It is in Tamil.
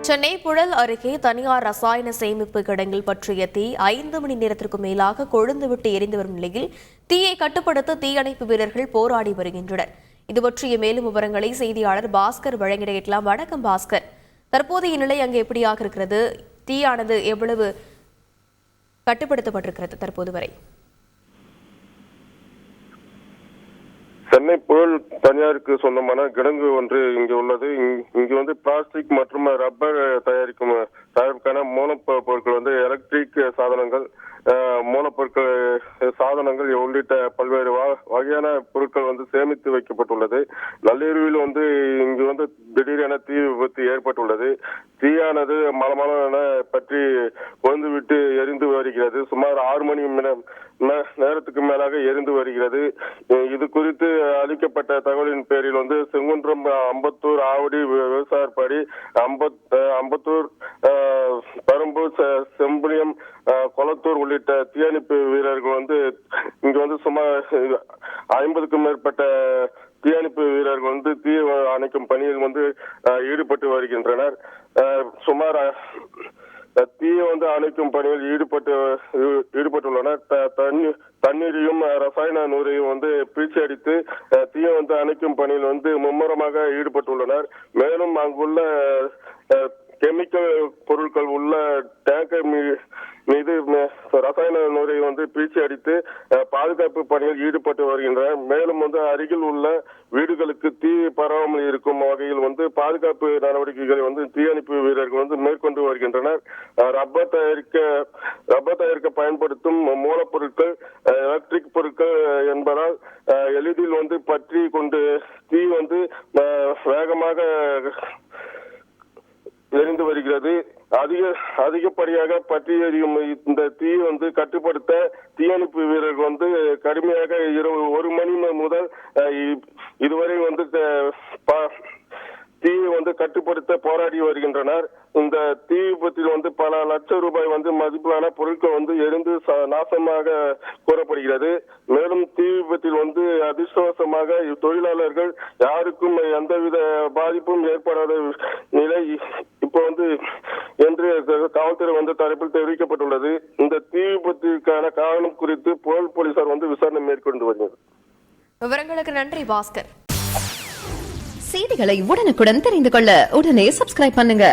சென்னை புழல் அருகே தனியார் ரசாயன சேமிப்பு கிடங்கில் பற்றிய தீ 5 மணி நேரத்திற்கு மேலாக கொழுந்துவிட்டு எரிந்து வரும் நிலையில் தீயை கட்டுப்படுத்த தீயணைப்பு வீரர்கள் போராடி வருகின்றனர். இது பற்றிய மேலும் விவரங்களை செய்தியாளர் பாஸ்கர் வழங்கிட கேட்கலாம். வணக்கம் பாஸ்கர், தற்போதைய நிலை அங்கு எப்படியாக இருக்கிறது? தீயானது எவ்வளவு கட்டுப்படுத்தப்பட்டிருக்கிறது தற்போது வரை? சென்னை புழல் தனியாருக்கு சொந்தமான கிடங்கு ஒன்று இங்கு உள்ளது. இங்கு பிளாஸ்டிக் மற்றும் ரப்பர் தயாரிப்புக்கான மூலப்பொருட்கள் எலக்ட்ரிக் சாதனங்கள், மூலப்பொருட்கள் சாதனங்கள் உள்ளிட்ட பல்வேறு வகையான பொருட்கள் சேமித்து வைக்கப்பட்டுள்ளது. நள்ளிரவில் இங்கு திடீரென தீ விபத்து ஏற்பட்டுள்ளது. தீயானது மலமளவென பற்றி கொழுந்துவிட்டு எரிந்து வருகிறது. சுமார் 6 மணி நேரத்துக்கு மேலாக எரிந்து வருகிறது. இது குறித்து அளிக்கப்பட்ட தகவலின் பேரில் செங்குன்றம், அம்பத்தூர், ஆவடி, விவசாயப்பாடி, அம்பத்தூர், பரம்பூர், செம்புலியம், கொளத்தூர் உள்ளிட்ட தீயணைப்பு வீரர்கள் இங்கு சுமார் 50க்கும் மேற்பட்ட தீயணைப்பு வீரர்கள் தீ அணைக்கும் பணியில் ஈடுபட்டு வருகின்றனர். சுமார் தீயை அணைக்கும் பணியில் ஈடுபட்டுள்ளனர். தண்ணீரையும் ரசாயன நூறையும் பீச்சி அடித்து தீயை அணைக்கும் பணியில் மும்முரமாக ஈடுபட்டுள்ளனர். மேலும் அங்குள்ள கெமிக்கல் பொருட்கள் உள்ள டேங்கர் மீது ரசாயன நூறை பீச்சி அடித்து பாதுகாப்பு பணியில் ஈடுபட்டு வருகின்றனர். மேலும் அருகில் உள்ள வீடுகளுக்கு தீ பரவாமல் இருக்கும் வகையில் பாதுகாப்பு நடவடிக்கைகளை தீயணைப்பு வீரர்கள் மேற்கொண்டு வருகின்றனர். ரப்பர் தயாரிக்க பயன்படுத்தும் மூலப்பொருட்கள் எலக்ட்ரிக் பொருட்கள் என்பதால் எளிதில் பற்றி கொண்டு தீ வேகமாக எரிந்து வருகிறது. அதிகப்படியாக பற்றி எரியும் இந்த தீயை கட்டுப்படுத்த தீயணைப்பு வீரர்கள் கடுமையாக இரவு 1 மணி முதல் இதுவரை தீயை கட்டுப்படுத்த போராடி வருகின்றனர். இந்த தீ விபத்தில் பல லட்சம் ரூபாய் மதிப்பிலான பொருட்கள் எரிந்து நாசமாக கூறப்படுகிறது. மேலும் தீ விபத்தில் அதிர்ஷ்டவசமாக தொழிலாளர்கள் யாருக்கும் எந்தவித பாதிப்பும் ஏற்படாத நிலை இப்போ என்று காவல்துறை தரப்பில் தெரிவிக்கப்பட்டுள்ளது. இந்த தீ விபத்திற்கான காரணம் குறித்து புழல் போலீசார் விசாரணை மேற்கொண்டு வருகிறது. விவரங்களுக்கு நன்றி பாஸ்கர். செய்திகளை உடனுக்குடன் தெரிந்து கொள்ள உடனே சப்ஸ்கிரைப் பண்ணுங்க.